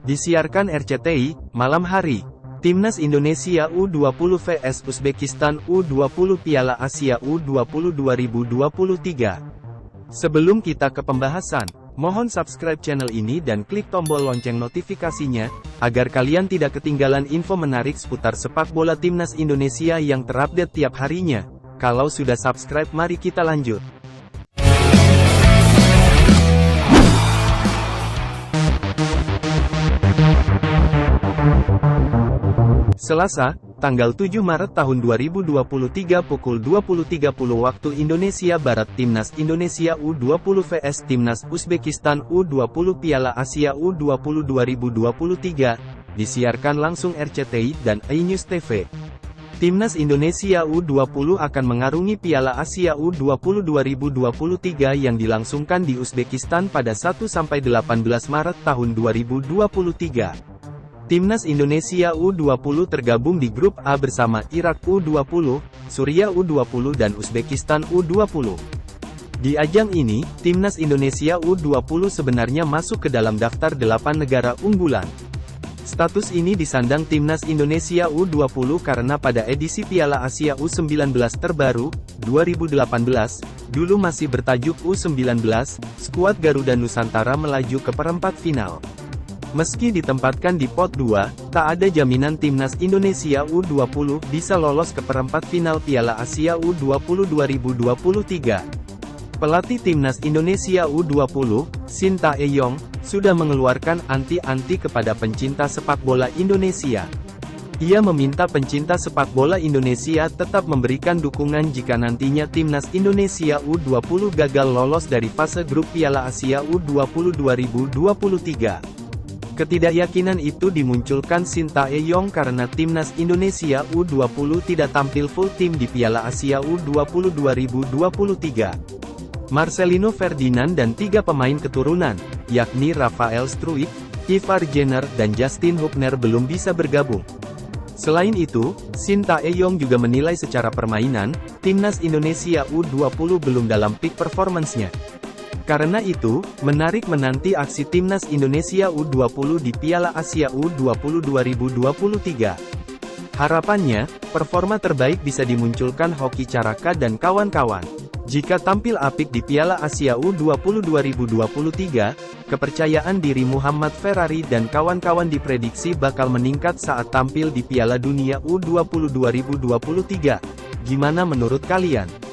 Disiarkan RCTI, malam hari. Timnas Indonesia U20 vs Uzbekistan U20 Piala Asia U20 2023. Sebelum kita ke pembahasan, mohon subscribe channel ini dan klik tombol lonceng notifikasinya, agar kalian tidak ketinggalan info menarik seputar sepak bola Timnas Indonesia yang terupdate tiap harinya. Kalau sudah subscribe, mari kita lanjut. Selasa, tanggal 7 Maret tahun 2023 pukul 20.30 waktu Indonesia Barat, Timnas Indonesia U20 vs Timnas Uzbekistan U20 Piala Asia U20 2023, disiarkan langsung RCTI dan iNews TV. Timnas Indonesia U20 akan mengarungi Piala Asia U20 2023 yang dilangsungkan di Uzbekistan pada 1-18 Maret tahun 2023. Timnas Indonesia U20 tergabung di grup A bersama Irak U20, Suriah U20 dan Uzbekistan U20. Di ajang ini, Timnas Indonesia U20 sebenarnya masuk ke dalam daftar 8 negara unggulan. Status ini disandang Timnas Indonesia U20 karena pada edisi Piala Asia U19 terbaru, 2018, dulu masih bertajuk U19, skuad Garuda Nusantara melaju ke perempat final. Meski ditempatkan di pot 2, tak ada jaminan Timnas Indonesia U20 bisa lolos ke perempat final Piala Asia U20 2023. Pelatih Timnas Indonesia U20, Shin Tae-yong, sudah mengeluarkan anti-anti kepada pencinta sepak bola Indonesia. Ia meminta pencinta sepak bola Indonesia tetap memberikan dukungan jika nantinya Timnas Indonesia U20 gagal lolos dari fase grup Piala Asia U20 2023. Ketidakyakinan itu dimunculkan Shin Tae-yong karena Timnas Indonesia U20 tidak tampil full tim di Piala Asia U20 2023. Marcelino Ferdinand dan 3 pemain keturunan, yakni Rafael Struijk, Ivar Jenner dan Justin Hubner belum bisa bergabung. Selain itu, Shin Tae-yong juga menilai secara permainan, Timnas Indonesia U20 belum dalam peak performance-nya. Karena itu, menarik menanti aksi Timnas Indonesia U20 di Piala Asia U20 2023. Harapannya, performa terbaik bisa dimunculkan Hoki Caraka dan kawan-kawan. Jika tampil apik di Piala Asia U20 2023, kepercayaan diri Muhammad Ferrari dan kawan-kawan diprediksi bakal meningkat saat tampil di Piala Dunia U20 2023. Gimana menurut kalian?